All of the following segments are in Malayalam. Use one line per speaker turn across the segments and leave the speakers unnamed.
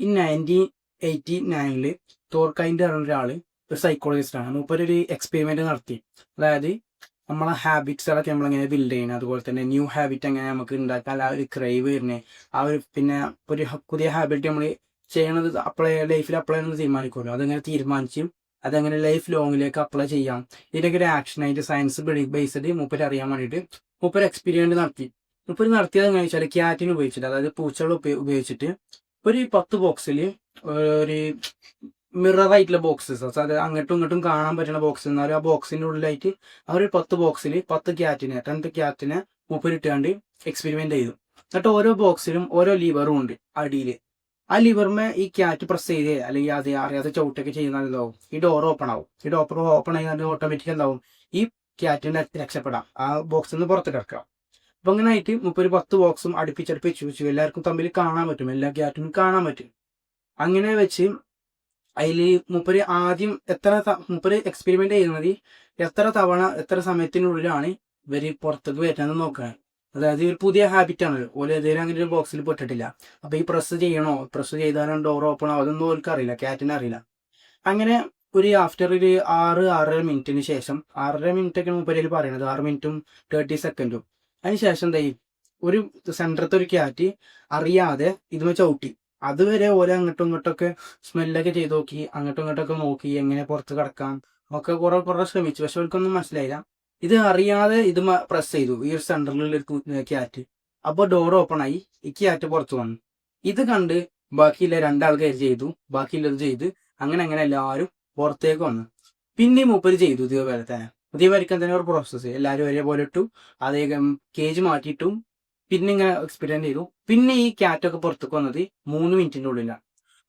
ഈ 1989 തോർക്കൈൻഡ് പറഞ്ഞ ഒരാള് ഒരു സൈക്കോളജിസ്റ്റാണ്. മൂപ്പരൊരു എക്സ്പെരിമെന്റ് നടത്തി. അതായത് നമ്മളെ ഹാബിറ്റ്സുകളൊക്കെ നമ്മളെങ്ങനെ ബിൽഡ് ചെയ്യണം, അതുപോലെ തന്നെ ന്യൂ ഹാബിറ്റ് എങ്ങനെ നമുക്ക് ഉണ്ടാക്കാൻ ആ ഒരു ക്രൈവ് വരുന്നത്, ആ ഒരു പിന്നെ ഒരു പുതിയ ഹാബിറ്റ് നമ്മൾ ചെയ്യണത് ലൈഫിൽ അപ്ലൈ ചെയ്യണമെന്ന് തീരുമാനിക്കുമല്ലോ. അതെങ്ങനെ തീരുമാനിച്ചും അതെങ്ങനെ ലൈഫ് ലോങ്ങിലേക്ക് അപ്ലൈ ചെയ്യാം, ഇതിനൊക്കെ ഒരു ആക്ഷൻ ആയിട്ട് സയൻസ് ബേസ്ഡ് മൂപ്പര് അറിയാൻ വേണ്ടിയിട്ട് മൂപ്പര് എക്സ്പെരിമെന്റ് നടത്തി. മൂപ്പര് നടത്തിയത് എങ്ങനെയാണെന്ന് വെച്ചാൽ ക്യാറ്റിനെ ഉപയോഗിച്ചിട്ട്, അതായത് പൂച്ചകൾ ഉപയോഗിച്ചിട്ട് ഒരു 10 ബോക്സിൽ ഒരു മിറർ ആയിട്ടുള്ള ബോക്സസ്, അതായത് അങ്ങോട്ടും ഇങ്ങോട്ടും കാണാൻ പറ്റുന്ന ബോക്സ്, എന്നാലും ആ ബോക്സിന്റെ ഉള്ളിലായിട്ട് ആ ഒരു 10 ബോക്സിൽ 10 ക്യാറ്റിനെ മൂപ്പരിട്ടാണ്ട് എക്സ്പെരിമെന്റ് ചെയ്തു. എന്നിട്ട് ഓരോ ബോക്സിലും ഓരോ ലിവറും ഉണ്ട് അടിയിൽ. ആ ലിവറിനെ ഈ ക്യാറ്റ് പ്രസ് ചെയ്ത് അല്ലെങ്കിൽ അത് അറിയാതെ ചവിട്ടൊക്കെ ചെയ്യുന്ന എന്താവും, ഈ ഡോർ ഓപ്പൺ ആവും. ഈ ഡോർ ഓപ്പൺ ആയി ഓട്ടോമാറ്റിക് എന്താവും, ഈ ക്യാറ്റിനെ രക്ഷപ്പെടാം, ആ ബോക്സിൽ നിന്ന് പുറത്ത് കിടക്കാം. അപ്പൊ അങ്ങനെ ആയിട്ട് 10 ബോക്സും അടുപ്പിച്ചടുപ്പിച്ച് വെച്ചു. എല്ലാവർക്കും തമ്മിൽ കാണാൻ പറ്റും, എല്ലാ ക്യാറ്റിനും കാണാൻ പറ്റും. അങ്ങനെ വെച്ച് അതിൽ ആദ്യം മുപ്പര് എക്സ്പെരിമെന്റ് ചെയ്യുന്നത് എത്ര തവണ എത്ര സമയത്തിനുള്ളിലാണ് ഇവര് പുറത്തേക്ക് വരുന്നത് നോക്കാൻ. അതായത് ഒരു പുതിയ ഹാബിറ്റ് ആണ്, ഓല് ഏതെങ്കിലും അങ്ങനെ ഒരു ബോക്സിൽ പെട്ടിട്ടില്ല. അപ്പൊ ഈ പ്രസ് ചെയ്യണോ, പ്രസ് ചെയ്താലും ഡോർ ഓപ്പൺ ആവും, അതൊന്നും ഓർക്ക് അറിയില്ല, ക്യാറ്റിന് അറിയില്ല. അങ്ങനെ ഒരു ആഫ്റ്റർ ഒരു 6-6.5 മിനിറ്റിന് ശേഷം, 6.5 മിനിറ്റ് ഒക്കെ മൂപ്പരിൽ പറയണത്, 6 മിനിറ്റും 30 സെക്കൻഡും. അതിനുശേഷം എന്താ ഒരു സെന്ററത്തെ ഒരു ക്യാറ്റ് അറിയാതെ ഇതുമേ ചവിട്ടി. അതുവരെ ഓരോ അങ്ങോട്ടും ഇങ്ങോട്ടൊക്കെ സ്മെല്ലൊക്കെ ചെയ്ത് നോക്കി, അങ്ങോട്ടും ഇങ്ങോട്ടൊക്കെ നോക്കി എങ്ങനെ പുറത്ത് കിടക്കാം ഒക്കെ കുറെ ശ്രമിച്ചു. പക്ഷെ അവർക്കൊന്നും മനസ്സിലായില്ല. ഇത് അറിയാതെ ഇത് പ്രസ് ചെയ്തു ഈ ഒരു സെന്ററിലുള്ള ഒരു ക്യാറ്റ്. അപ്പോൾ ഡോർ ഓപ്പൺ ആയി, ഈ ക്യാറ്റ് പുറത്തു വന്നു. ഇത് കണ്ട് ബാക്കിയുള്ള 2 ആൾക്കാർ ചെയ്തു, ബാക്കിയുള്ളത് ചെയ്ത് അങ്ങനെ അങ്ങനെ എല്ലാവരും പുറത്തേക്ക് വന്നു. പിന്നെ മൂപ്പര് ചെയ്തു ഇതേപോലെ തന്നെ, ഇതേമാതിരിക്കാൻ തന്നെ ഒരു പ്രോസസ്സ്. എല്ലാവരും ഒരേപോലെ ഇട്ടു, അതേ കേജ് മാറ്റിയിട്ടും പിന്നെ ഇങ്ങനെ എക്സ്പെരിമെന്റ് ചെയ്തു. പിന്നെ ഈ ക്യാറ്റൊക്കെ പുറത്തേക്ക് വന്നത് 3 മിനിറ്റിന്റെ ഉള്ളിലാണ്.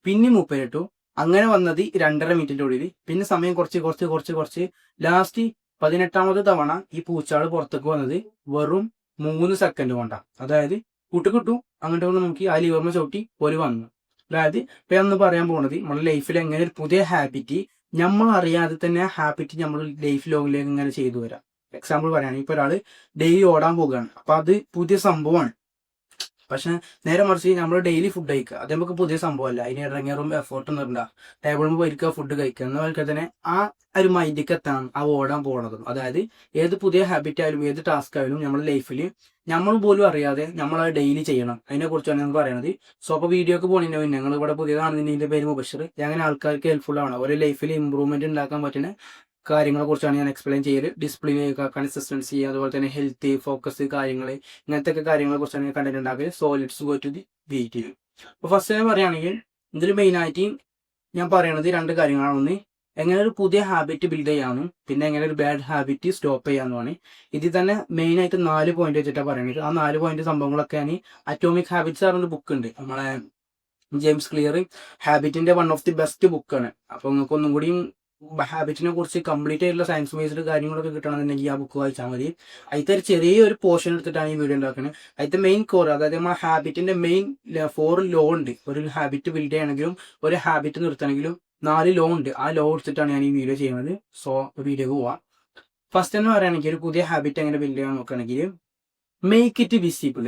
പിന്നെ മൂപ്പരിട്ടു, അങ്ങനെ വന്നത് 2.5 മിനിറ്റിന്റെ ഉള്ളിൽ. പിന്നെ സമയം കുറച്ച് ലാസ്റ്റ് 18ാമത്തെ തവണ ഈ പൂച്ചാള് പുറത്തേക്ക് വന്നത് വെറും 3 സെക്കൻഡ് കൊണ്ടാണ്. അതായത് കൂട്ടുകിട്ടു, അങ്ങോട്ട് നോക്കി ആ ലിവർമ ചവിട്ടി ഒരു വന്നു. അതായത് ഇപ്പൊ ഞാൻ പറയാൻ പോകുന്നത്, നമ്മുടെ ലൈഫിൽ എങ്ങനെ ഒരു പുതിയ ഹാബിറ്റ് നമ്മൾ അറിയാതെ തന്നെ ഹാബിറ്റ് നമ്മൾ ലൈഫ് ലോങ്ങിലേക്ക് ഇങ്ങനെ ചെയ്തു വരാം. എക്സാമ്പിൾ പറയുകയാണെങ്കിൽ ഇപ്പൊ ഒരാൾ ഡെയിലി ഓടാൻ പോകുകയാണ്, അപ്പൊ അത് പുതിയ സംഭവമാണ്. പക്ഷെ നേരെ മറിച്ച് നമ്മൾ ഡെയിലി ഫുഡ് കഴിക്കുക, അത് നമുക്ക് പുതിയ സംഭവമല്ല. അതിന് ഇറങ്ങിയറും എഫേർട്ടും നിർണ്ട, ടേബിളിൽ പോയിരിക്കുക ഫുഡ് കഴിക്കുക എന്നപോലെ തന്നെ ആ ഒരു മൈൻഡിലേക്ക് എത്താൻ ആ ഓടാൻ പോകുന്നതും. അതായത് ഏത് പുതിയ ഹാബിറ്റ് ആയാലും ഏത് ടാസ്ക് ആയാലും നമ്മുടെ ലൈഫിൽ നമ്മൾ പോലും അറിയാതെ നമ്മൾ അത് ഡെയിലി ചെയ്യണം. അതിനെ കുറിച്ചാണ് ഞങ്ങൾ പറയുന്നത്. സോ അപ്പോൾ വീഡിയോക്ക് പോകുന്നതിന് മുന്നേ, ഞങ്ങൾ ഇവിടെ പുതിയതാണെന്നതിന്റെ പേര് മുബഷിർ. അങ്ങനെ ആൾക്കാർക്ക് ഹെൽപ്ഫുൾ ആണ്, ഒരു ലൈഫിൽ ഇമ്പ്രൂവ്മെന്റ് ഉണ്ടാക്കാൻ പറ്റുന്ന കാര്യങ്ങളെ കുറിച്ചാണ് ഞാൻ എക്സ്പ്ലെയിൻ ചെയ്യല്. ഡിസിപ്ലിൻ, കൺസിസ്റ്റൻസി, അതുപോലെ തന്നെ ഹെൽത്ത്, ഫോക്കസ് കാര്യങ്ങൾ, ഇങ്ങനത്തെ ഒക്കെ കാര്യങ്ങളെ കുറിച്ചാണ് ഞാൻ കണ്ടന്റ് ഉണ്ടാക്കുക. So let's go to the video. അപ്പോൾ ഫസ്റ്റ് ഞാൻ പറയുകയാണെങ്കിൽ ഇതിൽ മെയിനായിട്ട് ഞാൻ പറയണത് 2 കാര്യങ്ങളാണ്. ഒന്ന്, എങ്ങനെ ഒരു പുതിയ ഹാബിറ്റ് ബിൽഡ് ചെയ്യാനും പിന്നെ എങ്ങനെ ഒരു ബാഡ് ഹാബിറ്റ് സ്റ്റോപ്പ് ചെയ്യാനുമാണ്. ഇതിൽ തന്നെ മെയിനായിട്ട് 4 പോയിന്റ് വെച്ചിട്ടാണ് പറയുന്നത്. ആ 4 പോയിന്റ് സംഭവങ്ങളൊക്കെ ഞാൻ അറ്റോമിക് ഹാബിറ്റ്സ് പറഞ്ഞൊരു ബുക്ക് ഉണ്ട്, നമ്മളെ ജെയിംസ് ക്ലിയർ, ഹാബിറ്റിന്റെ വൺ ഓഫ് ദി ബെസ്റ്റ് ബുക്കാണ്. അപ്പോൾ നിങ്ങൾക്ക് ഒന്നും കൂടിയും ഹാബിറ്റിനെ കുറിച്ച് കംപ്ലീറ്റ് ആയിട്ടുള്ള സയൻസ് ബേസ്ഡ് കാര്യങ്ങളൊക്കെ കിട്ടണമെന്നുണ്ടെങ്കിൽ ആ ബുക്ക് വായിച്ചാൽ മതി. അതിലത്തെ ഒരു ചെറിയൊരു പോർഷൻ എടുത്തിട്ടാണ് ഈ വീഡിയോ ഉണ്ടാക്കുന്നത്. അതിലത്തെ മെയിൻ കോർ, അതായത് നമ്മുടെ ഹാബിറ്റിന്റെ മെയിൻ 4 ലോ ഉണ്ട്. ഒരു ഹാബിറ്റ് ബിൽഡ് ചെയ്യണമെങ്കിലും ഒരു ഹാബിറ്റ് നിർത്തണമെങ്കിലും 4 ലോ ഉണ്ട്. ആ ലോ എടുത്തിട്ടാണ് ഞാൻ ഈ വീഡിയോ ചെയ്യുന്നത്. സോ വീഡിയോക്ക് പോവാം. ഫസ്റ്റ് എന്ന് പറയുകയാണെങ്കിൽ ഒരു പുതിയ ഹാബിറ്റ് എങ്ങനെ ബിൽഡ് ചെയ്യാൻ നോക്കുകയാണെങ്കിൽ, മേക്ക് ഇറ്റ് വിസിബിൾ.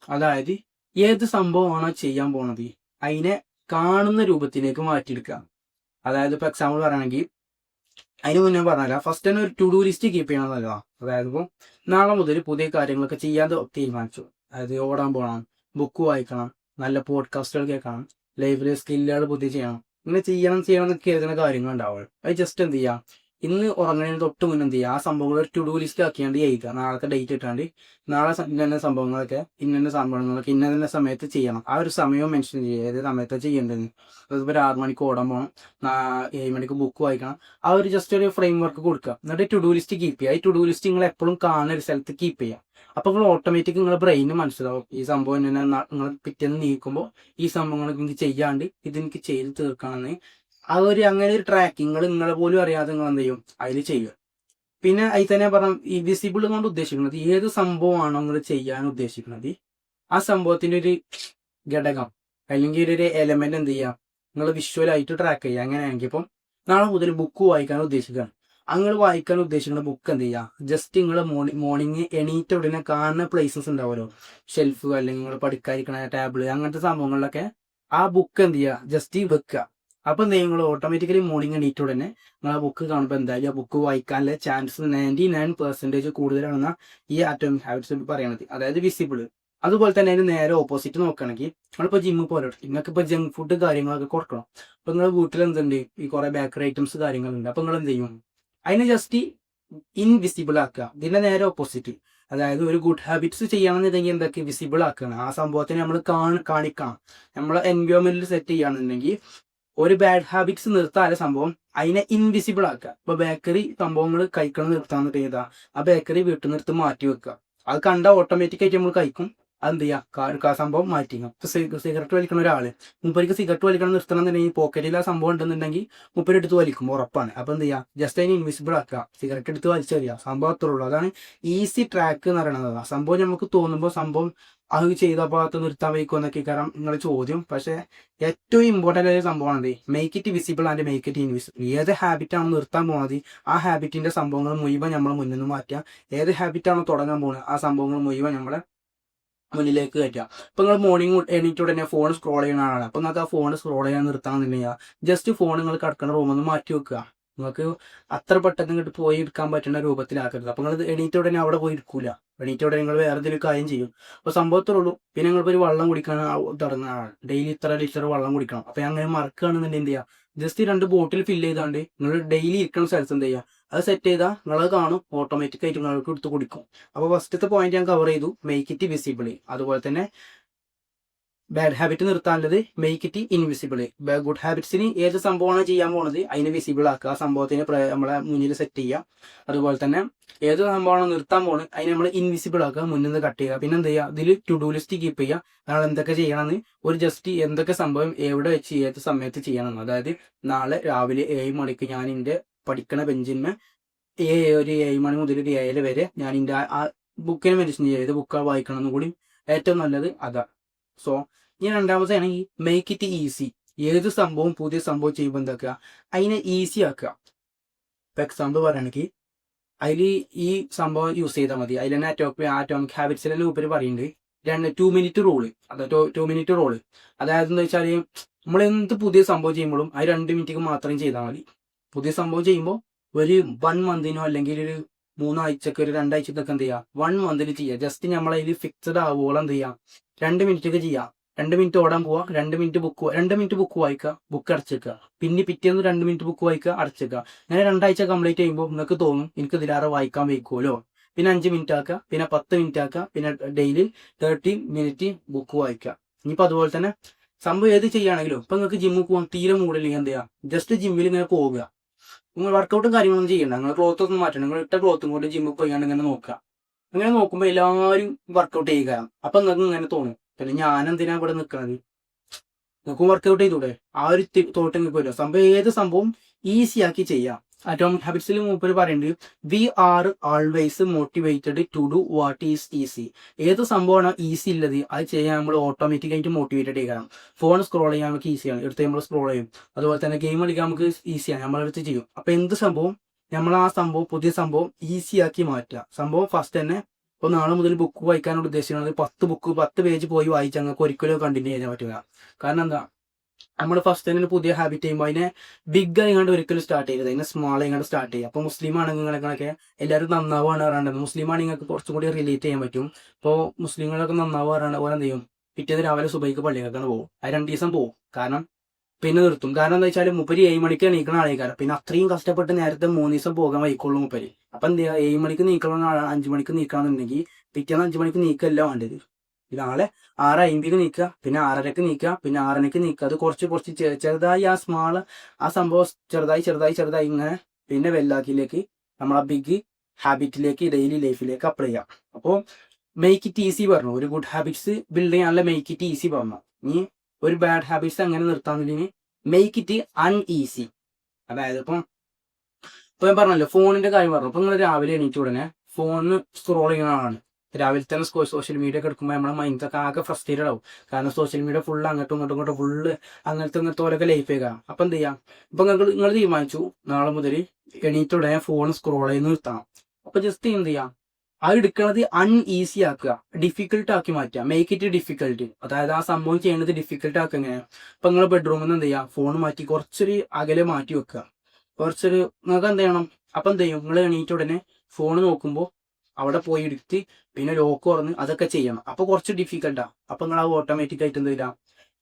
അതായത് ഏത് സംഭവമാണോ ചെയ്യാൻ പോണത് അതിനെ കാണുന്ന രൂപത്തിലേക്ക് മാറ്റിയെടുക്കുക. അതായത് ഇപ്പൊ എക്സാമ്പിൾ പറയുകയാണെങ്കിൽ, അതിന് മുന്നേ പറഞ്ഞാൽ ഫസ്റ്റ് തന്നെ ഒരു ടു ഡു ലിസ്റ്റ് കീപ്പ് ചെയ്യണം നല്ലതാണ്. അതായത് ഇപ്പോൾ നാളെ മുതൽ പുതിയ കാര്യങ്ങളൊക്കെ ചെയ്യാതെ തീരുമാനിച്ചു. അതായത് ഓടാൻ പോകണം, ബുക്ക് വായിക്കണം, നല്ല പോഡ്കാസ്റ്റുകൾ കേൾക്കണം, ലൈഫിലെ സ്കില്ലുകൾ പുതിയ ചെയ്യണം. ഇങ്ങനെ ചെയ്യണം എന്നൊക്കെ എഴുതുന്ന കാര്യങ്ങൾ ഉണ്ടാവുള്ളൂ. അത് ജസ്റ്റ് എന്ത് ചെയ്യാം, ഇന്ന് ഉറങ്ങുന്നതിന് തൊട്ട് മുന്നേ എന്ത് ചെയ്യുക, ആ സംഭവങ്ങൾ ഒരു ടു ഡു ലിസ്റ്റ് ആക്കിയാണ്ട് എഴുതുക. നാളത്തെ ഡേറ്റ് ഇട്ടാണ്ട് നാളെ ഇന്ന സംഭവങ്ങളൊക്കെ ഇന്ന സമയത്ത് ചെയ്യണം. ആ ഒരു സമയവും മെൻഷൻ ചെയ്യുക, ഏത് സമയത്താണ് ചെയ്യേണ്ടതെന്ന്. അതിപ്പോൾ 6 മണിക്ക് ഓടാൻ പോകണം, 7 മണിക്ക് ബുക്ക് വായിക്കണം. ആ ഒരു ജസ്റ്റ് ഒരു ഫ്രെയിം വർക്ക് കൊടുക്കുക. എന്നിട്ട് ടു ഡു ലിസ്റ്റ് കീപ്പ് ചെയ്യുക. ഈ ടു ഡു ലിസ്റ്റ് നിങ്ങൾ എപ്പോഴും കാണുന്ന ഒരു സ്ഥലത്ത് കീപ്പ് ചെയ്യുക. അപ്പോൾ നിങ്ങൾ ഓട്ടോമാറ്റിക് നിങ്ങളുടെ ബ്രെയിന് മനസ്സിലാവും ഈ സംഭവം തന്നെ നിങ്ങൾ പിറ്റേന്ന് നീക്കുമ്പോൾ ഈ സംഭവങ്ങളൊക്കെ എനിക്ക് ചെയ്യാണ്ട് ഇതെനിക്ക് ചെയ്ത് തീർക്കണമെന്ന്. അങ്ങനെ ഒരു ട്രാക്കിങ് നിങ്ങളെ പോലും അറിയാതെ നിങ്ങൾ എന്ത് ചെയ്യും, അതിൽ ചെയ്യുക. പിന്നെ അതിൽ തന്നെ പറഞ്ഞ ഈ വിസിബിൾ കൊണ്ട് ഉദ്ദേശിക്കുന്നത് ഏത് സംഭവമാണോ നിങ്ങൾ ചെയ്യാൻ ഉദ്ദേശിക്കുന്നത് ആ സംഭവത്തിന്റെ ഒരു ഘടകം അല്ലെങ്കിൽ ഒരു എലമെന്റ് എന്ത് ചെയ്യുക, നിങ്ങൾ വിഷ്വലായിട്ട് ട്രാക്ക് ചെയ്യുക. അങ്ങനെയാണെങ്കിൽ ഇപ്പം നാളെ മുതൽ ബുക്ക് വായിക്കാൻ ഉദ്ദേശിക്കുകയാണ്. നിങ്ങൾ വായിക്കാൻ ഉദ്ദേശിക്കുന്ന ബുക്ക് എന്ത് ചെയ്യുക, ജസ്റ്റ് നിങ്ങൾ മോർണിംഗ് എണീറ്റ ഉടനെ കാണുന്ന പ്ലേസസ് ഉണ്ടാവുമല്ലോ, ഷെൽഫ് അല്ലെങ്കിൽ നിങ്ങൾ പഠിക്കാതിരിക്കണ ടേബിള്, അങ്ങനത്തെ സംഭവങ്ങളിലൊക്കെ ആ ബുക്ക് എന്ത് ചെയ്യുക, ജസ്റ്റ് വെക്കുക. അപ്പം എന്ത് ചെയ്യും, നിങ്ങൾ ഓട്ടോമാറ്റിക്കലി മോർണിംഗ് എണീറ്റ് ഉടനെ നിങ്ങൾ ആ ബുക്ക് കാണുമ്പോൾ എന്തായാലും ആ ബുക്ക് വായിക്കാനുള്ള ചാൻസ് 99% കൂടുതലാണെന്ന ഈ ആറ്റോമിക് ഹാബിറ്റ്സ് പറയണത്, അതായത് വിസിബിൾ. അതുപോലെ തന്നെ അതിന് നേരെ ഓപ്പോസിറ്റ് നോക്കുകയാണെങ്കിൽ നമ്മളിപ്പോൾ ജിമ്മിൽ പോലെ നിങ്ങൾക്ക് ഇപ്പോൾ ജങ്ക് ഫുഡ് കാര്യങ്ങളൊക്കെ കുറക്കണം. അപ്പോൾ നിങ്ങൾ വീട്ടിൽ എന്തുണ്ട്, ഈ കുറേ ബേക്കറി ഐറ്റംസ് കാര്യങ്ങളുണ്ട്. അപ്പോൾ നിങ്ങൾ എന്ത് ചെയ്യും, അതിനെ ജസ്റ്റ് ഇൻവിസിബിൾ ആക്കുക. ഇതിന്റെ നേരെ ഓപ്പോസിറ്റ്, അതായത് ഒരു ഗുഡ് ഹാബിറ്റ്സ് ചെയ്യണമെന്നുണ്ടെങ്കിൽ എന്തൊക്കെ വിസിബിൾ ആക്കണം. ആ സംഭവത്തിനെ നമ്മൾ കാണിക്കണം. നമ്മളെ എൻവയോൺമെന്റിൽ സെറ്റ് ചെയ്യുകയാണെന്നുണ്ടെങ്കിൽ ഒരു ബാഡ് ഹാബിറ്റ്സ് നിർത്താതെ സംഭവം അതിനെ ഇൻവിസിബിൾ ആക്കുക. ഇപ്പൊ ബേക്കറി സംഭവങ്ങൾ കഴിക്കണം നിർത്താന്നിട്ട് ആ ബേക്കറി വീട്ടിൽ നിർത്ത് മാറ്റി വെക്കുക. അത് കണ്ട ഓട്ടോമാറ്റിക് ആയിട്ട് നമ്മൾ കഴിക്കും. അതെന്ത് ചെയ്യുക, സംഭവം മാറ്റിക്കും. ഇപ്പൊ സിഗരറ്റ് വലിക്കുന്ന ഒരാള് മുപ്പർക്ക് സിഗരറ്റ് വലിക്കണം നിർത്തണം എന്നുണ്ടെങ്കിൽ പോക്കറ്റിൽ ആ സംഭവം ഉണ്ടെന്നുണ്ടെങ്കിൽ മുപ്പര് എടുത്ത് വലിക്കും, ഉറപ്പാണ്. അപ്പൊ എന്ത് ചെയ്യുക, ജസ്റ്റ് അതിന് ഇൻവിസിബിൾ ആക്കുക, സിഗരറ്റ് എടുത്ത് വലിച്ചെറിയുക. സംഭവം അത്രേ ഉള്ളൂ. അതാണ് ഈസി ട്രാക്ക് എന്ന് പറയുന്നത്. സംഭവം നമുക്ക് തോന്നുമ്പോൾ സംഭവം അത് ചെയ്ത ഭാഗത്ത് നിർത്താൻ വയ്ക്കും എന്നൊക്കെ കാരണം നിങ്ങളുടെ ചോദ്യം. പക്ഷെ ഏറ്റവും ഇമ്പോർട്ടൻ്റ് ആയ സംഭവമാണ് make it visible and make it invisible. ഏത് ഹാബിറ്റാണ് നിർത്താൻ പോകുന്നത് ആ ഹാബിറ്റിന്റെ സംഭവങ്ങൾ മുഴുവൻ നമ്മൾ മുന്നിൽ നിന്ന് മാറ്റുക. ഏത് ഹാബിറ്റാണ് തുടങ്ങാൻ പോകുന്നത് ആ സംഭവങ്ങൾ മുഴുവൻ നമ്മളെ മുന്നിലേക്ക് കയറ്റുക. ഇപ്പൊ നിങ്ങൾ മോർണിംഗ് എണീറ്റ് ഉടനെ ഫോൺ സ്ക്രോൾ ചെയ്യുന്ന ആളാണ്. അപ്പൊ നിങ്ങൾക്ക് ആ ഫോൺ സ്ക്രോൾ ചെയ്യാൻ നിർത്താമെന്നുണ്ടെങ്കിൽ ജസ്റ്റ് ഫോൺ നിങ്ങൾ കിടക്കുന്ന റൂമിൽ നിന്ന് മാറ്റി വെക്കുക. നിങ്ങൾക്ക് അത്ര പെട്ടെന്ന് ഇങ്ങോട്ട് പോയി എടുക്കാൻ പറ്റുന്ന രൂപത്തിലാക്കരുത്. അപ്പൊ നിങ്ങൾ എണീറ്റ് ഉടനെ അവിടെ പോയി ഇരിക്കൂല. എണീറ്റ് ഉടനെ നിങ്ങൾ വേറെ എന്തെങ്കിലും കാര്യം ചെയ്യും. അപ്പൊ സംഭവത്തിലുള്ളൂ. പിന്നെ നിങ്ങൾക്ക് ഒരു വെള്ളം കുടിക്കാൻ തുടങ്ങുന്ന ആൾ ഡെയിലി ഇത്ര ലിറ്റർ വെള്ളം കുടിക്കണം. അപ്പൊ അങ്ങനെ മറക്കുകയാണെന്നുണ്ടെങ്കിൽ എന്ത് ചെയ്യുക, ജസ്റ്റ് 2 ബോട്ടിൽ ഫില്ല് ചെയ്താണ്ട് നിങ്ങൾ ഡെയിലി ഇരിക്കുന്ന സ്ഥലത്ത് എന്ത് ചെയ്യുക, അത് സെറ്റ് ചെയ്താൽ നിങ്ങളത് കാണും, ഓട്ടോമാറ്റിക് ആയിട്ട് നിങ്ങൾക്ക് എടുത്ത് കുടിക്കും. അപ്പോൾ ഫസ്റ്റത്തെ പോയിന്റ് ഞാൻ കവർ ചെയ്തു, മേക്ക് ഇറ്റ് വിസിബിൾ. അതുപോലെ തന്നെ ബാഡ് ഹാബിറ്റ് നിർത്താനുള്ളത് മേക്ക് ഇറ്റ് ഇൻവിസിബിൾ. ഗുഡ് ഹാബിറ്റ്സിന് ഏത് സംഭവമാണ് ചെയ്യാൻ പോണത് അതിനെ വിസിബിൾ ആക്കുക, സംഭവത്തിന് നമ്മളെ മുന്നിൽ സെറ്റ് ചെയ്യുക. അതുപോലെ തന്നെ ഏത് സംഭവമാണ് നിർത്താൻ പോകുന്നത് അതിനെ നമ്മൾ ഇൻവിസിബിൾ ആക്കുക, മുന്നിൽ നിന്ന് കട്ട് ചെയ്യുക. പിന്നെ എന്ത് ചെയ്യുക, ഇതിൽ ടു ഡു ലിസ്റ്റ് കീപ്പ് ചെയ്യുക. നാളെ എന്തൊക്കെ ചെയ്യണമെന്ന് ഒരു ജസ്റ്റ് എന്തൊക്കെ സംഭവം എവിടെ വെച്ച് ഏത് സമയത്ത് ചെയ്യണമെന്ന്. അതായത് നാളെ രാവിലെ 7 മണിക്ക് ഞാൻ എൻ്റെ പഠിക്കണ ബെഞ്ചിന്മേ ഒരു 7 മണി മുതൽ ഒരു 7 വരെ ഞാൻ എൻ്റെ ആ ബുക്കിനെ മെൻഷൻ ചെയ്യുക, ഏത് ബുക്കാണ് വായിക്കണം എന്നും കൂടി ഏറ്റവും നല്ലത് അതാണ്. സോ ഇനി രണ്ടാമത്തെയാണ് ഈ മേക്ക് ഇറ്റ് ഈസി. ഏത് സംഭവം പുതിയ സംഭവം ചെയ്യുമ്പോൾ എന്താക്കുക, അതിനെ ഈസി ആക്കുക. ഇപ്പൊ എക്സാമ്പിൾ പറയുകയാണെങ്കിൽ അതിൽ ഈ സംഭവം യൂസ് ചെയ്താൽ മതി. അതിൽ തന്നെ ആറ്റോമിക് ഹാബിറ്റ്സിലെ ലൂപ്പിൽ പറയുന്നുണ്ട് 2 മിനിറ്റ് റൂള്. അതായത് 2 മിനിറ്റ് റോള്. അതായത് എന്താ വെച്ചാൽ നമ്മൾ എന്ത് പുതിയ സംഭവം ചെയ്യുമ്പോഴും അത് 2 മിനിറ്റ് മാത്രം ചെയ്താൽ മതി. പുതിയ സംഭവം ചെയ്യുമ്പോൾ ഒരു 1 മന്തിനോ അല്ലെങ്കിൽ ഒരു 3 ആഴ്ചക്ക് ഒരു 2 ആഴ്ചക്കൊക്കെ എന്ത് ചെയ്യുക, 1 മന്തിൽ ചെയ്യുക. ജസ്റ്റ് നമ്മളതിൽ ഫിക്സഡ് ആവുകയോളം എന്ത് ചെയ്യാം, 2 മിനിറ്റൊക്കെ ചെയ്യാം. 2 മിനിറ്റ് ഓടാൻ പോവാ, 2 മിനിറ്റ് ബുക്ക് വായിക്കുക, ബുക്ക് അടച്ചേക്കുക. പിന്നെ പിറ്റേന്ന് 2 മിനിറ്റ് ബുക്ക് വായിക്കുക, അടച്ചേക്കുക. അങ്ങനെ 2 ആഴ്ച കംപ്ലീറ്റ് ചെയ്യുമ്പോൾ നിങ്ങൾക്ക് തോന്നും എനിക്ക് ഇതിലാറെ വായിക്കാൻ വയ്ക്കുമല്ലോ. പിന്നെ 5 മിനിറ്റ് ആക്കുക, പിന്നെ 10 മിനിറ്റ് ആക്കുക, പിന്നെ ഡെയിലി 30 മിനിറ്റ് ബുക്ക് വായിക്കുക. ഇനിയിപ്പോൾ അതുപോലെ തന്നെ സംഭവം ഏത് ചെയ്യുകയാണെങ്കിലും ഇപ്പൊ നിങ്ങൾക്ക് ജിമ്മിൽ പോകാൻ തീരെ മൂടില്ലെങ്കിൽ എന്ത് ചെയ്യാം, ജസ്റ്റ് ജിമ്മിൽ ഇങ്ങനെ പോവുക. നിങ്ങൾ വർക്കൗട്ടും കാര്യങ്ങളൊന്നും ചെയ്യണ്ട, നിങ്ങൾ ക്ലോത്ത് ഒന്നും മാറ്റണം. നിങ്ങൾ ഇട്ട ക്ലോത്തും കൊണ്ട് ജിമ്മിൽ പോയാണ്ട് ഇങ്ങനെ നോക്കുക. അങ്ങനെ നോക്കുമ്പോൾ എല്ലാവരും വർക്കൗട്ട് ചെയ്യുക. അപ്പൊ നിങ്ങൾക്ക് ഇങ്ങനെ തോന്നും, പിന്നെ ഞാൻ എന്തിനാ ഇവിടെ നിൽക്കുന്നത്, നിങ്ങൾക്കും വർക്കൗട്ട് ചെയ്തൂടെ. ആ ഒരു തോട്ട് നിങ്ങൾക്ക് വരും. സംഭവം ഏത് സംഭവം ഈസി ആക്കി ചെയ്യാം. അറ്റോമിക് ഹാബിറ്റ്സിൽ മൂപ്പര് പറയുന്നത് we are always motivated to do what is easy. ഏത് സംഭവമാണ് ഈസി ഉള്ളത് അത് ചെയ്യാൻ നമ്മൾ ഓട്ടോമാറ്റിക് ആയിട്ട് മോട്ടിവേറ്റഡ് ചെയ്യാം. ഫോൺ സ്ക്രോൾ ചെയ്യാൻ നമുക്ക് ഈസിയാണ്, എടുത്ത് നമ്മൾ സ്ക്രോൾ ചെയ്യും. അതുപോലെ തന്നെ ഗെയിം കളിക്കാൻ നമുക്ക് ഈസിയാണ്, നമ്മളെടുത്ത് ചെയ്യും. അപ്പൊ എന്ത് സംഭവം നമ്മൾ ആ സംഭവം പുതിയ സംഭവം ഈസി ആക്കി മാറ്റുക. സംഭവം ഫസ്റ്റ് തന്നെ ഇപ്പോൾ നാളെ മുതൽ ബുക്ക് വായിക്കാനുള്ള ഉദ്ദേശിക്കുന്നത് 10 പേജ് പോയി വായിച്ചാൽ ഞങ്ങൾക്ക് ഒരിക്കലും കണ്ടിന്യൂ ചെയ്യാൻ പറ്റില്ല. കാരണം എന്താ, നമ്മൾ ഫസ്റ്റ് തന്നെ പുതിയ ഹാബിറ്റ് ചെയ്യുമ്പോൾ അതിനെ ബിഗ് ആയിങ്ങാണ്ട് ഒരിക്കലും സ്റ്റാർട്ട് ചെയ്യരുത്, അതിനെ സ്മാൾ ആയിങ്ങാണ്ട് സ്റ്റാർട്ട് ചെയ്യുക. അപ്പോൾ മുസ്ലിം ആണെങ്കിലൊക്കെ എല്ലാവരും നന്നാവാണ് പറയേണ്ടത്. മുസ്ലിം ആണെങ്കിൽ നിങ്ങൾക്ക് കുറച്ചും കൂടി റിലേറ്റ് ചെയ്യാൻ പറ്റും. ഇപ്പോൾ മുസ്ലിങ്ങളൊക്കെ നന്നാവാറാണ് ഓരോ എന്ത് ചെയ്യും, പിറ്റേന്ന് രാവിലെ സുബൈക്ക് പള്ളികൾക്കാണ് പോകും. അത് 2 ദിവസം പോകും, കാരണം പിന്നെ നിർത്തും. കാരണം എന്താ വെച്ചാൽ മുപ്പര് 7 മണിക്ക് എണീക്കണ ആളേക്കാരം. പിന്നെ അത്രയും കഷ്ടപ്പെട്ട് നേരത്തെ 3 ദിവസം പോകാൻ വൈക്കുള്ളൂ മുപ്പര്. അപ്പൊ എന്ത് ചെയ്യുക, 7 മണിക്ക് നീക്കണം, 5 മണിക്ക് നീക്കണമെന്നുണ്ടെങ്കിൽ പിറ്റേന്ന് 5 മണിക്ക് നീക്കല്ല വേണ്ടത്. നാളെ 6:50 നീക്കുക, പിന്നെ 6:30 നീക്കുക, പിന്നെ 6:00 നീക്കുക. അത് കുറച്ച് ചെറുതായി ആ സംഭവം ചെറുതായി ഇങ്ങനെ പിന്നെ വലുതാക്കിയിലേക്ക് നമ്മളെ ബിഗ് ഹാബിറ്റിലേക്ക് ഡെയിലി ലൈഫിലേക്ക് അപ്ലൈ ചെയ്യാം. അപ്പോൾ മേക്ക് ഇറ്റ് ഈസി പറഞ്ഞു, ഒരു ഗുഡ് ഹാബിറ്റ്സ് ബിൽഡ് ചെയ്യാനുള്ള മേക്ക് ഇറ്റ് ഈസി പറഞ്ഞു. ഇനി ഒരു ബാഡ് ഹാബിറ്റ്സ് എങ്ങനെ നിർത്താമെന്നുണ്ടെങ്കിൽ മേക്ക് ഇറ്റ് അൺഈസി. അതായത് ഇപ്പൊ ഞാൻ പറഞ്ഞല്ലോ ഫോണിന്റെ കാര്യം പറഞ്ഞു. അപ്പൊ നിങ്ങൾ രാവിലെ എണീറ്റ് ഉടനെ ഫോണിന് സ്ക്രോൾ ചെയ്യുന്ന ആളാണ്. രാവിലെ തന്നെ സോഷ്യൽ മീഡിയ ഒക്കെ എടുക്കുമ്പോൾ നമ്മുടെ മൈൻഡൊക്കെ ആകെ ഫ്രസ്ട്രേറ്റഡ് ആവും. കാരണം സോഷ്യൽ മീഡിയ ഫുള്ള് അങ്ങോട്ടും ഫുള്ള് അങ്ങനത്തെ പോലൊക്കെ ലൈഫ് ചെയ്യുക. അപ്പൊ എന്ത് ചെയ്യാം, ഇപ്പൊ നിങ്ങൾ തീരുമാനിച്ചു നാളെ മുതൽ എണീറ്റ് ഉടനെ ഫോൺ സ്ക്രോൾ ചെയ്ത് നിർത്തണം. അപ്പൊ ജസ്റ്റ് എന്ത് ചെയ്യാം, അത് എടുക്കണത് അൺഈസി ആക്കുക, ഡിഫിക്കൽട്ട് ആക്കി മാറ്റുക, മേക്ക് ഇറ്റ് ഡിഫിക്കൽട്ട്. അതായത് ആ സംഭവം ചെയ്യുന്നത് ഡിഫിക്കൽട്ട് ആക്കുക. എങ്ങനെ? ഇപ്പൊ നിങ്ങൾ ബെഡ്റൂമിൽ നിന്ന് എന്ത് ചെയ്യുക, ഫോൺ മാറ്റി കുറച്ചൊരു അകലെ മാറ്റി വെക്കുക. കുറച്ചൊരു നിങ്ങൾക്ക് എന്ത് ചെയ്യണം, അപ്പം എന്ത് ചെയ്യും, നിങ്ങൾ എണീറ്റ ഉടനെ ഫോൺ നോക്കുമ്പോൾ അവിടെ പോയി എടുത്ത് പിന്നെ ലോക്ക് തുറന്ന് അതൊക്കെ ചെയ്യണം. അപ്പൊ കുറച്ച് ഡിഫിക്കൽട്ടാ. അപ്പൊ നിങ്ങൾ ആ ഓട്ടോമാറ്റിക് ആയിട്ട് എന്ത് ചെയ്യില്ല,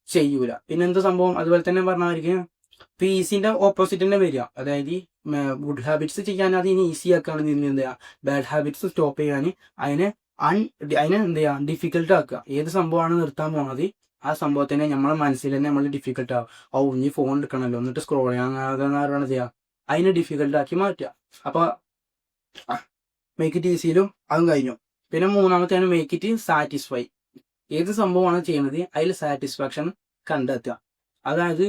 ചെയ്യൂല. പിന്നെ എന്ത് സംഭവം അതുപോലെ തന്നെ പറഞ്ഞായിരിക്കും പീസിന്റെ ഓപ്പോസിറ്റ് തന്നെ വരിക. അതായത് ഗുഡ് ഹാബിറ്റ്സ് ചെയ്യാൻ അതിന് ഈസി ആക്കുകയാണ് എന്ത് ചെയ്യുക, ബാഡ് ഹാബിറ്റ്സ് സ്റ്റോപ്പ് ചെയ്യാൻ അതിനെ അതിനെ എന്ത് ചെയ്യുക, ഡിഫിക്കൽട്ട് ആക്കുക. ഏത് സംഭവമാണ് നിർത്താൻ പോണത് ആ സംഭവത്തിനെ നമ്മളെ മനസ്സിൽ തന്നെ നമ്മൾ ഡിഫിക്കൽട്ട് ആവും. ഓ ഇനി ഫോൺ എടുക്കണമല്ലോ, എന്നിട്ട് സ്ക്രോൾ ചെയ്യാൻ പറയുന്നത് ചെയ്യുക, അതിനെ ഡിഫിക്കൽട്ട് ആക്കി മാറ്റുക. അപ്പൊ മേക്ക് ഇറ്റ് ഈസിയിലും അതും കഴിഞ്ഞു. പിന്നെ മൂന്നാമത്തെയാണ് മേക്ക് ഇറ്റ് സാറ്റിസ്ഫൈ. ഏത് സംഭവമാണ് ചെയ്യുന്നത് അതിൽ സാറ്റിസ്ഫാക്ഷൻ കണ്ടെത്തുക. അതായത്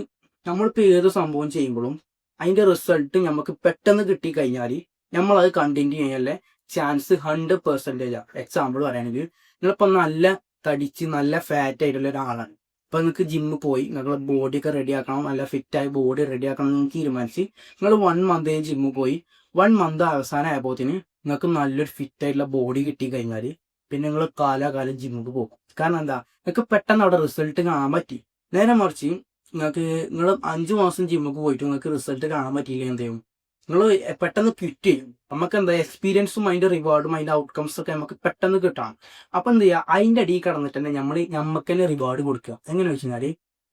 നമ്മളിപ്പോൾ ഏത് സംഭവം ചെയ്യുമ്പോഴും അതിന്റെ റിസൾട്ട് നമുക്ക് പെട്ടെന്ന് കിട്ടിക്കഴിഞ്ഞാൽ നമ്മളത് കണ്ടിന്യൂ ചെയ്യാനുള്ള ചാൻസ് 100%. എക്സാമ്പിൾ പറയുകയാണെങ്കിൽ നിങ്ങളിപ്പോൾ നല്ല തടിച്ച് നല്ല ഫാറ്റ് ആയിട്ടുള്ള ഒരാളാണ്. ഇപ്പം നിങ്ങൾക്ക് ജിമ്മിൽ പോയി നിങ്ങളുടെ ബോഡിയൊക്കെ റെഡിയാക്കണം, നല്ല ഫിറ്റായി ബോഡി റെഡിയാക്കണം എന്ന് തീരുമാനിച്ച് നിങ്ങൾ 1 മന്ത് ജിമ്മിൽ പോയി 1 മന്ത് അവസാനം ആയപ്പോഴത്തേന് നിങ്ങൾക്ക് നല്ലൊരു ഫിറ്റായിട്ടുള്ള ബോഡി കിട്ടിക്കഴിഞ്ഞാൽ പിന്നെ നിങ്ങൾ കാലാകാലം ജിമ്മിൽ പോകും. കാരണം എന്താ, നിങ്ങൾക്ക് പെട്ടെന്ന് അവിടെ റിസൾട്ട് കാണാൻ പറ്റി. നേരെ മറിച്ച് നിങ്ങൾ 5 മാസം ജിമ്മിക്ക് പോയിട്ട് നിങ്ങൾക്ക് റിസൾട്ട് കാണാൻ പറ്റിയില്ല, എന്ത് ചെയ്യും, നിങ്ങൾ പെട്ടെന്ന് ക്വിറ്റ് ചെയ്യും. നമുക്ക് എന്താ എക്സ്പീരിയൻസും അതിന്റെ റിവാർഡും അതിന്റെ ഔട്ട്കംസ് ഒക്കെ നമുക്ക് പെട്ടെന്ന് കിട്ടണം. അപ്പൊ എന്ത് ചെയ്യുക, അതിന്റെ അടിയിൽ കടന്നിട്ട് തന്നെ നമുക്ക് തന്നെ റിവാർഡ് കൊടുക്കുക. എങ്ങനെ വെച്ച് കഴിഞ്ഞാൽ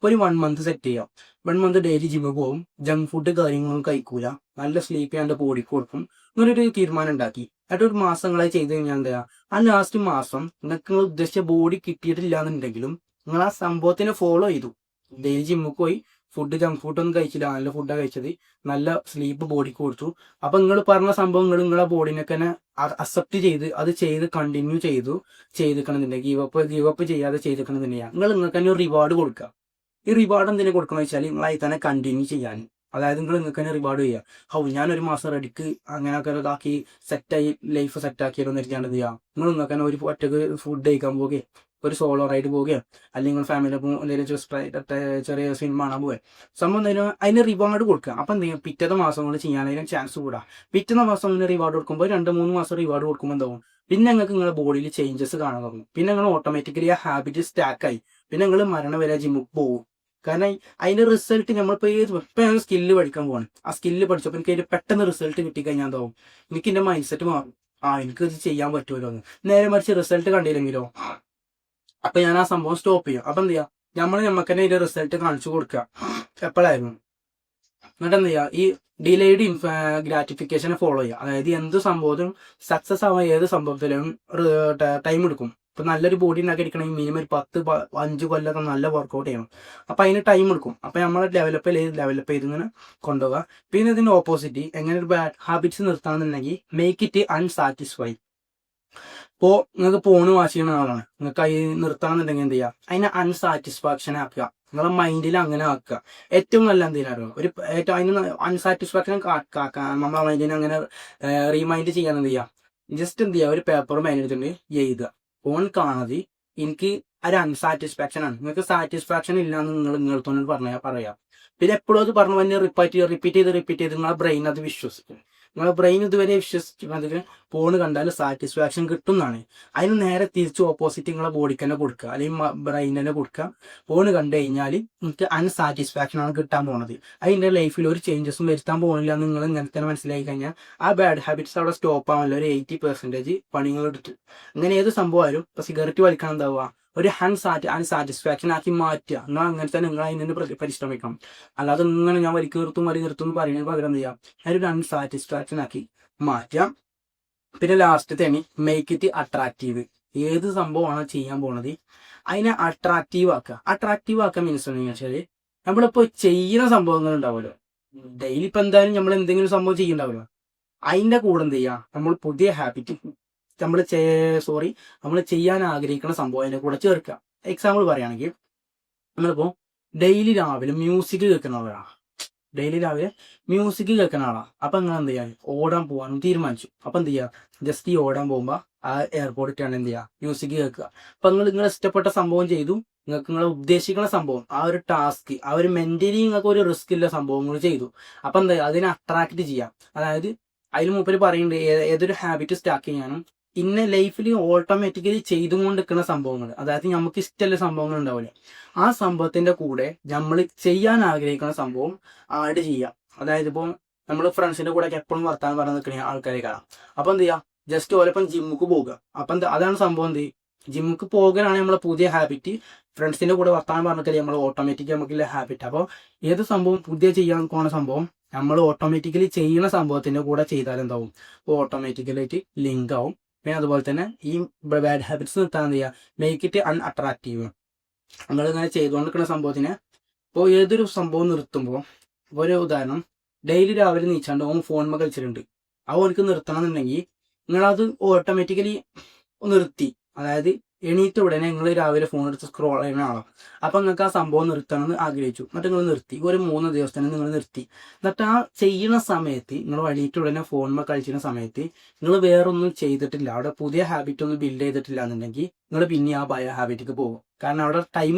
ഒരു 1 മന്ത് സെറ്റ് ചെയ്യാം. 1 മന്ത് ഡെയിലി ജിമ്മിൽ പോകും, ജങ്ക് ഫുഡ് കാര്യങ്ങളൊന്നും കഴിക്കൂല, നല്ല സ്ലീപ്പ് ചെയ്യാണ്ട് ബോഡിക്ക് കൊടുക്കും. ഇങ്ങനൊരു തീരുമാനം ഉണ്ടാക്കി എന്നിട്ട് ഒരു മാസങ്ങളായി ചെയ്ത് കഴിഞ്ഞാൽ എന്താ, ആ ലാസ്റ്റ് മാസം നിങ്ങൾ ഉദ്ദേശിച്ച ബോഡി കിട്ടിയിട്ടില്ല എന്നുണ്ടെങ്കിലും നിങ്ങൾ ആ സംഭവത്തിനെ ഫോളോ ചെയ്തു. ഡെയിലി ജിമ്മിൽ പോയി ഫുഡ് ജങ്ക് ഫുഡൊന്നും കഴിച്ചില്ല, നല്ല ഫുഡാണ് കഴിച്ചത്, നല്ല സ്ലീപ്പ് ബോഡിക്ക് കൊടുത്തു. അപ്പൊ നിങ്ങൾ പറഞ്ഞ സംഭവം നിങ്ങളെ ബോഡിനൊക്കെ തന്നെ അക്സെപ്റ്റ് ചെയ്ത് അത് ചെയ്ത് കണ്ടിന്യൂ ചെയ്തിക്കണമെന്നുണ്ടെങ്കിൽ ഗീവപ്പ് ചെയ്യാതെ ചെയ്തിക്കണമെന്നുണ്ടെങ്കിൽ നിങ്ങൾക്ക് തന്നെ ഒരു റിവാർഡ് കൊടുക്കുക. ഈ റിവാർഡ് എന്തിനു കൊടുക്കണമെന്ന് വെച്ചാൽ നിങ്ങൾ അതിൽ തന്നെ കണ്ടിന്യൂ ചെയ്യാൻ. അതായത് നിങ്ങൾക്ക് തന്നെ റിവാർഡ് ചെയ്യുക. ഞാനൊരു മാസം റെഡിക്ക് അങ്ങനെയൊക്കെ ഇതാക്കി സെറ്റായി ലൈഫ് സെറ്റാക്കിയാലോ എന്നിരിക്കാണ്ട് എന്ത് ചെയ്യുക, നിങ്ങൾക്ക് തന്നെ ഒരു ഒറ്റക്ക് ഫുഡ് കഴിക്കാൻ പോവുകയോ ഒരു സോളോ റൈഡ് പോവുകയോ അല്ലെങ്കിൽ നിങ്ങൾ ഫാമിലിയൊപ്പം എന്തെങ്കിലും ചെറിയ സിനിമ കാണാൻ പോവുക സംഭവം എന്തെങ്കിലും അതിന് റിവാർഡ് കൊടുക്കുക. അപ്പം എന്ത് ചെയ്യും, പിറ്റത്തെ മാസം കൊണ്ട് ചെയ്യാനായാലും ചാൻസ് കൂടാം. പിറ്റത്തെ മാസം അങ്ങനെ റിവാർഡ് കൊടുക്കുമ്പോൾ 2-3 മാസം റിവാർഡ് കൊടുക്കുമ്പോൾ എന്താവും, പിന്നെ നിങ്ങൾക്ക് നിങ്ങളുടെ ബോഡിയിൽ ചേഞ്ചസ് കാണാൻ തുടങ്ങും. പിന്നെ നിങ്ങൾ ഓട്ടോമാറ്റിക്കലി ആ ഹാബിറ്റ് സ്റ്റാക്കായി പിന്നെ നിങ്ങൾ മരണം വരെ ജിമ്മിൽ പോകും. കാരണം അതിന്റെ റിസൾട്ട് നമ്മളിപ്പോൾ ഇപ്പം ഞാൻ സ്കില്ല് പഠിക്കാൻ പോവാണ്. ആ സ്കില്ല് പഠിച്ചപ്പോൾ എനിക്ക് അതിന് പെട്ടെന്ന് റിസൾട്ട് കിട്ടിക്കഴിഞ്ഞാൽ എന്താവും, എനിക്ക് എൻ്റെ മൈൻഡ് സെറ്റ് മാറും. എനിക്ക് ഇത് ചെയ്യാൻ പറ്റുമല്ലോ എന്ന്. നേരെ മറിച്ച് റിസൾട്ട് കണ്ടില്ലെങ്കിലോ അപ്പൊ ഞാൻ ആ സംഭവം സ്റ്റോപ്പ് ചെയ്യും. അപ്പൊ എന്ത് ചെയ്യാം, നമുക്ക് തന്നെ ഇതിന്റെ റിസൾട്ട് കാണിച്ചു കൊടുക്കുക എപ്പോഴായിരുന്നു. എന്നിട്ട് എന്ത് ചെയ്യുക, ഈ ഡിലേഡ് ഗ്രാറ്റിഫിക്കേഷനെ ഫോളോ ചെയ്യുക. അതായത് എന്ത് സംഭവത്തിലും സക്സസ് ആവാൻ ഏത് സംഭവത്തിലും ടൈം എടുക്കും. ഇപ്പൊ നല്ലൊരു ബോഡി ഉണ്ടാക്കി എടുക്കണമെങ്കിൽ മിനിമം ഒരു 10-5 കൊല്ലമൊക്കെ നല്ല വർക്കൗട്ട് ചെയ്യണം. അപ്പൊ അതിന് ടൈം എടുക്കും. അപ്പൊ നമ്മൾ ഡെവലപ്പ് ചെയ്ത് ഇങ്ങനെ കൊണ്ടുപോകുക. പിന്നെ ഇതിന്റെ ഓപ്പോസിറ്റ് എങ്ങനെ ഒരു ബാഡ് ഹാബിറ്റ്സ് നിർത്താന്നുണ്ടെങ്കിൽ മേക്ക് ഇറ്റ് അൺസാറ്റിസ്ഫൈ. ഇപ്പോൾ നിങ്ങൾക്ക് ഫോണ് വാഷ് ചെയ്യുന്ന ആളാണ്, നിങ്ങൾക്ക് അതിൽ നിർത്താന്നുണ്ടെങ്കിൽ എന്ത് ചെയ്യുക, അതിനെ അൺസാറ്റിസ്ഫാക്ഷൻ ആക്കുക. നിങ്ങളെ മൈൻഡിൽ അങ്ങനെ ആക്കുക. ഏറ്റവും നല്ല എന്തെങ്കിലും ഒരു ഏറ്റവും അതിന് അൺസാറ്റിസ്ഫാക്ഷൻ ആക്കാൻ നമ്മളെ മൈൻഡിനെ അങ്ങനെ റീമൈൻഡ് ചെയ്യാൻ എന്ത് ചെയ്യുക, ജസ്റ്റ് എന്ത് ചെയ്യുക, ഒരു പേപ്പറും അതിനെടുത്തിട്ട് എഴുതുക. ഫോൺ കാണാതെ എനിക്ക് ഒരു അൺസാറ്റിസ്ഫാക്ഷൻ ആണ്, നിങ്ങൾക്ക് സാറ്റിസ്ഫാക്ഷൻ ഇല്ലാന്ന് നിങ്ങളടുത്തോണ്ട് പറയാം. പിന്നെ എപ്പോഴും അത് പറഞ്ഞു തന്നെ റിപ്പീറ്റ് ചെയ്ത് നിങ്ങളെ ബ്രെയിൻ അത് വിശ്വസിക്കും. നിങ്ങളെ ബ്രെയിൻ ഇതുവരെ വിശ്വസിച്ചിട്ടുണ്ടെങ്കിൽ ഫോൺ കണ്ടാൽ സാറ്റിസ്ഫാക്ഷൻ കിട്ടുന്നതാണ്. അതിന് നേരെ തിരിച്ച് ഓപ്പോസിറ്റ് നിങ്ങളെ ബോഡിക്ക് തന്നെ കൊടുക്കുക, അല്ലെങ്കിൽ ബ്രെയിൻ തന്നെ കൊടുക്കുക. ഫോൺ കണ്ടു കഴിഞ്ഞാൽ നിങ്ങൾക്ക് അൺസാറ്റിസ്ഫാക്ഷൻ ആണ് കിട്ടാൻ പോണത്. അതിൻ്റെ ലൈഫിൽ ഒരു ചേഞ്ചസും വരുത്താൻ പോകുന്നില്ല എന്ന് നിങ്ങൾ ഇങ്ങനെ തന്നെ മനസ്സിലാക്കി കഴിഞ്ഞാൽ ആ ബാഡ് ഹാബിറ്റ്സ് അവിടെ സ്റ്റോപ്പ് ആവാനുള്ള ഒരു 80% പണികൾ എടുത്ത്. അങ്ങനെ ഏത് സംഭവമായാലും ഇപ്പോൾ സിഗരറ്റ് വലിക്കണം എന്താവുക, ഒരു അൺസാറ്റിസ്ഫാക്ഷൻ ആക്കി മാറ്റുക. എന്നാൽ അങ്ങനെ തന്നെ നിങ്ങൾ അതിന് പരിശ്രമിക്കണം. അല്ലാതെ ഇങ്ങനെ ഞാൻ വലിക്ക് നിർത്തും എന്ന് പറയുന്നതിന് പകരം എന്ത് ചെയ്യാം, അതിനൊരു അൺസാറ്റിസ്ഫാക്ഷൻ ആക്കി മാറ്റാം. പിന്നെ ലാസ്റ്റ് മേക്ക് ഇറ്റ് അട്രാക്റ്റീവ്. ഏത് സംഭവമാണ് ചെയ്യാൻ പോണത് അതിനെ അട്രാക്റ്റീവ് ആക്കുക മീൻസ് എന്ന് വെച്ചാൽ നമ്മളിപ്പോൾ ചെയ്യുന്ന സംഭവങ്ങൾ ഉണ്ടാവുമല്ലോ, ഡെയിലി ഇപ്പം എന്തായാലും നമ്മൾ എന്തെങ്കിലും സംഭവം ചെയ്യുന്നുണ്ടാവുമല്ലോ, അതിൻ്റെ കൂടെ എന്ത് ചെയ്യുക, നമ്മൾ പുതിയ ഹാബിറ്റ് നമ്മൾ ചെയ്യാൻ ആഗ്രഹിക്കുന്ന സംഭവം അതിൻ്റെ കൂടെ ചേർക്കുക. എക്സാമ്പിൾ പറയുകയാണെങ്കിൽ നമ്മളിപ്പോൾ ഡെയിലി രാവിലെ മ്യൂസിക് കേൾക്കുന്ന ആളാണ്. അപ്പം നിങ്ങൾ എന്ത് ചെയ്യുക, ഓടാൻ പോകാനും തീരുമാനിച്ചു. അപ്പം എന്ത് ചെയ്യുക, ജസ്റ്റ് ഈ ഓടാൻ പോകുമ്പോൾ ആ എയർപോർട്ടിട്ടാണ് എന്ത് ചെയ്യുക, മ്യൂസിക് കേൾക്കുക. അപ്പം നിങ്ങൾ ഇഷ്ടപ്പെട്ട സംഭവം ചെയ്തു, നിങ്ങൾ ഉദ്ദേശിക്കുന്ന സംഭവം, ആ ഒരു ടാസ്ക്, ആ ഒരു മെന്റലി നിങ്ങൾക്ക് ഒരു റിസ്ക് ഇല്ല സംഭവങ്ങൾ ചെയ്തു. അപ്പം എന്താ അതിനെ അട്രാക്ട് ചെയ്യാം. അതായത് അതിൽ മൂപ്പര് പറയുന്നുണ്ട് ഏതൊരു ഹാബിറ്റ് സ്റ്റാർട്ട് ചെയ്യാനും ഇന്ന ലൈഫിൽ ഓട്ടോമാറ്റിക്കലി ചെയ്തുകൊണ്ടിരിക്കുന്ന സംഭവങ്ങൾ, അതായത് നമുക്ക് ഇഷ്ടമുള്ള സംഭവങ്ങൾ ഉണ്ടാവില്ലേ, ആ സംഭവത്തിന്റെ കൂടെ നമ്മൾ ചെയ്യാൻ ആഗ്രഹിക്കുന്ന സംഭവം ആഡ് ചെയ്യാം. അതായത് ഇപ്പോൾ നമ്മൾ ഫ്രണ്ട്സിന്റെ കൂടെ ഒക്കെ എപ്പോഴും വർത്താനം പറഞ്ഞ് നിൽക്കുന്ന ആൾക്കാരെ കാണാം. അപ്പൊ എന്ത് ചെയ്യാം, ജസ്റ്റ് ഓലപ്പം ജിമ്മുക്ക് പോകുക. അപ്പൊ എന്താ, അതാണ് സംഭവം. എന്ത് ജിമ്മുക്ക് പോകാനാണ് നമ്മളെ പുതിയ ഹാബിറ്റ്. ഫ്രണ്ട്സിന്റെ കൂടെ വർത്താനം പറഞ്ഞിട്ട് നമ്മൾ ഓട്ടോമാറ്റിക് നമുക്കുള്ള ഹാബിറ്റ്. അപ്പോൾ ഏത് സംഭവം പുതിയ ചെയ്യാൻ പോണ സംഭവം നമ്മൾ ഓട്ടോമാറ്റിക്കലി ചെയ്യുന്ന സംഭവത്തിന്റെ കൂടെ ചെയ്താൽ എന്താവും, ഓട്ടോമാറ്റിക്കലായിട്ട് ലിങ്ക് ആവും. പിന്നെ അതുപോലെ തന്നെ ഈ ബാഡ് ഹാബിറ്റ്സ് നിർത്താൻ എന്ത് ചെയ്യുക, മേക്ക് ഇറ്റ് അൺഅട്രാക്റ്റീവ്. നമ്മളിങ്ങനെ ചെയ്തുകൊണ്ടിരിക്കുന്ന സംഭവത്തിന് ഇപ്പോൾ ഏതൊരു സംഭവം നിർത്തുമ്പോൾ, ഒരു ഉദാഹരണം, ഡെയിലി രാവിലെ നീച്ചാണ്ട് ഓൻ ഫോൺ കളിച്ചിട്ടുണ്ട്, അത് ഓനക്ക് നിർത്തണം എന്നുണ്ടെങ്കിൽ നിങ്ങളത് ഓട്ടോമാറ്റിക്കലി നിർത്തി. അതായത് എണീറ്റ ഉടനെ നിങ്ങൾ രാവിലെ ഫോൺ എടുത്ത് സ്ക്രോൾ ചെയ്യുന്ന ആളാണ്. അപ്പം നിങ്ങൾക്ക് ആ സംഭവം നിർത്തണമെന്ന് ആഗ്രഹിച്ചു, എന്നിട്ട് നിങ്ങൾ നിർത്തി. ഒരു 3 ദിവസത്തിന് നിങ്ങൾ നിർത്തി. എന്നിട്ട് ആ ചെയ്യുന്ന സമയത്ത്, നിങ്ങൾ എണീറ്റ ഉടനെ ഫോണിൽ കളിച്ചിരുന്ന സമയത്ത് നിങ്ങൾ വേറൊന്നും ചെയ്തിട്ടില്ല, അവിടെ പുതിയ ഹാബിറ്റ് ഒന്നും ബിൽഡ് ചെയ്തിട്ടില്ല എന്നുണ്ടെങ്കിൽ നിങ്ങൾ പിന്നെ ആ പഴയ ഹാബിറ്റിക്ക് പോകും. കാരണം അവിടെ ടൈം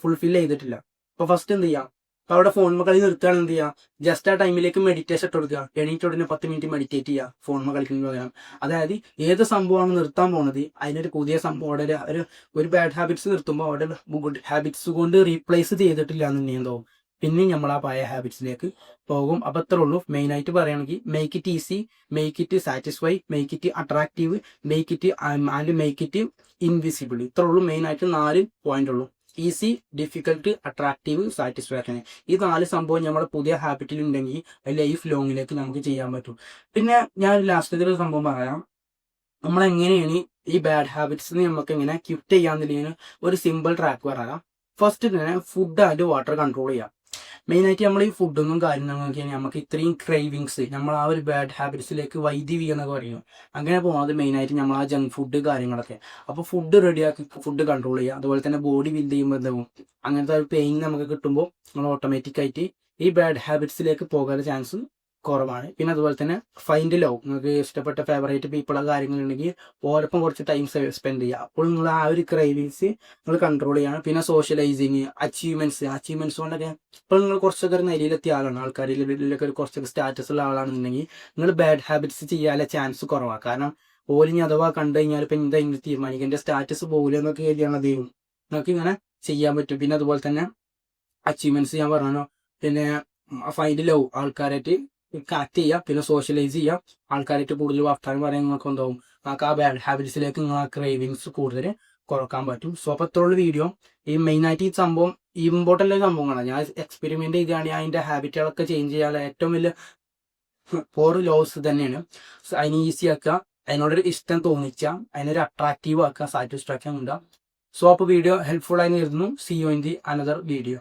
ഫുൾഫിൽ ചെയ്തിട്ടില്ല. അപ്പോൾ ഫസ്റ്റ് എന്ത് ചെയ്യാം, അപ്പോൾ അവിടെ ഫോണിൽ കളി നിർത്തുകയാണ് എന്ത് ചെയ്യുക, ജസ്റ്റ് ആ ടൈമിലേക്ക് മെഡിറ്റേഷൻ ഇട്ട് കൊടുക്കുക. എണീറ്റ ഉടനെ 10 മിനിറ്റ് മെഡിറ്റേറ്റ് ചെയ്യുക ഫോണിൽ കളിക്കുന്നത് പകരം. അതായത് ഏത് സംഭവമാണ് നിർത്താൻ പോണത് അതിനൊരു പുതിയ സംഭവം അവിടെ ഒരു ബാഡ് ഹാബിറ്റ്സ് നിർത്തുമ്പോൾ അവിടെ ഗുഡ് ഹാബിറ്റ്സ് കൊണ്ട് റീപ്ലേസ് ചെയ്തിട്ടില്ല എന്നുണ്ടെങ്കിൽ എന്താവും, പിന്നെയും നമ്മൾ ആ പഴയ ഹാബിറ്റ്സിലേക്ക് പോകും. അപ്പോൾ അത്രേ ഉള്ളൂ. മെയിനായിട്ട് പറയുകയാണെങ്കിൽ make it easy, make it satisfy, make it attractive, make it and make it invisible. ഇത്രേ ഉള്ളൂ. മെയിനായിട്ട് 4 പോയിന്റ് ഉള്ളൂ. Easy, difficult, attractive, satisfaction. ഈ 4 സംഭവം നമ്മുടെ പുതിയ ഹാബിറ്റിൽ ഉണ്ടെങ്കിൽ ലൈഫ് ലോങ്ങിലേക്ക് നമുക്ക് ചെയ്യാൻ പറ്റും. പിന്നെ ഞാൻ ലാസ്റ്റത്തിൽ ഒരു സംഭവം പറയാം. നമ്മളെങ്ങനെയാണ് ഈ ബാഡ് ഹാബിറ്റ്സ് നമുക്ക് എങ്ങനെ ക്വിറ്റ് ചെയ്യാന്നുള്ളതിന് ഒരു സിമ്പിൾ ട്രാക്ക് പറയാം. ഫസ്റ്റ് തന്നെ ഫുഡ് ആൻഡ് വാട്ടർ കൺട്രോൾ ചെയ്യാം. മെയിനായിട്ട് നമ്മൾ ഈ ഫുഡൊന്നും കാര്യങ്ങളൊക്കെ നമുക്ക് ഇത്രയും ക്രേവിങ്സ്, നമ്മൾ ആ ഒരു ബാഡ് ഹാബിറ്റ്സിലേക്ക് വൈദ്യുതി എന്നൊക്കെ പറയും, അങ്ങനെ പോകുന്നത് മെയിനായിട്ട് നമ്മൾ ആ ജങ്ക് ഫുഡ് കാര്യങ്ങളൊക്കെ. അപ്പോൾ ഫുഡ് റെഡിയാക്കി ഫുഡ് കൺട്രോൾ ചെയ്യുക. അതുപോലെ തന്നെ ബോഡി ബിൽഡ് ചെയ്യുമ്പോൾ എന്താവും, അങ്ങനത്തെ ഒരു പെയിൻ നമുക്ക് കിട്ടുമ്പോൾ നമ്മൾ ഓട്ടോമാറ്റിക്കായിട്ട് ഈ ബാഡ് ഹാബിറ്റ്സിലേക്ക് പോകാനുള്ള ചാൻസ് കുറവാണ്. പിന്നെ അതുപോലെ തന്നെ ഫൈൻഡ് ലവ്, നിങ്ങൾക്ക് ഇഷ്ടപ്പെട്ട ഫേവറേറ്റ് പീപ്പിളോ കാര്യങ്ങളുണ്ടെങ്കിൽ ഓരോപ്പം കുറച്ച് ടൈം സ്പെൻഡ് ചെയ്യുക. അപ്പോൾ നിങ്ങൾ ആ ഒരു ക്രേവിങ്സ് നിങ്ങൾ കൺട്രോൾ ചെയ്യണം. പിന്നെ സോഷ്യലൈസിങ്, അച്ചീവ്മെന്റ്സ് കൊണ്ടൊക്കെ ഇപ്പോൾ നിങ്ങൾ കുറച്ചൊക്കെ ഒരു നിലയിലെത്തിയ ആളാണ്, ആൾക്കാരിലൊക്കെ കുറച്ചൊക്കെ സ്റ്റാറ്റസ് ഉള്ള ആളാണെന്നുണ്ടെങ്കിൽ നിങ്ങൾ ബാഡ് ഹാബിറ്റ്സ് ചെയ്യാനുള്ള ചാൻസ് കുറവാണ്. കാരണം ഓലിഞ്ഞ് അഥവാ കണ്ടു കഴിഞ്ഞാൽ ഇപ്പം എന്താ ഇങ്ങനെ തീരുമാനിക്കും, എൻ്റെ സ്റ്റാറ്റസ് പോകില്ല എന്നൊക്കെ കരുതിയാണ് ദൈവം. നിങ്ങൾക്ക് ഇങ്ങനെ ചെയ്യാൻ പറ്റും. പിന്നെ അതുപോലെ തന്നെ അച്ചീവ്മെന്റ്സ് ഞാൻ പറഞ്ഞോ. പിന്നെ ഫൈൻഡ് ലവ്, ആൾക്കാരായിട്ട് കണക്ട് ചെയ്യുക. പിന്നെ സോഷ്യലൈസ് ചെയ്യുക, ആൾക്കാരായിട്ട് കൂടുതൽ വർത്താനം പറയാൻ നിങ്ങൾക്ക് എന്താവും, നമുക്ക് ആ ബാഡ് ഹാബിറ്റ്സിലേക്ക് നിങ്ങൾ ആ ക്രേവിങ്സ് കൂടുതൽ കുറക്കാൻ പറ്റും. സോ അപ്പോൾ അത്രയുള്ള വീഡിയോ. ഈ മെയിനായിട്ട് ഈ സംഭവം ഇമ്പോർട്ടൻ്റ് ആയ സംഭവങ്ങളാണ്. ഞാൻ എക്സ്പെരിമെന്റ് ചെയ്താണ് അതിൻ്റെ ഹാബിറ്റുകളൊക്കെ ചേഞ്ച് ചെയ്യാനുള്ള ഏറ്റവും വലിയ 4 ലോസ് തന്നെയാണ്. സോ അതിന് ഈസി ആക്കുക, അതിനോടൊരു ഇഷ്ടം തോന്നിച്ചാൽ അതിനൊരു അട്രാക്റ്റീവ് ആക്കുക, സാറ്റിസ്ഫാക്ഷൻ ഉണ്ടാകും. സോ അപ്പോൾ വീഡിയോ ഹെൽപ്ഫുൾ ആയി കരുതുന്നു. C you in the another video.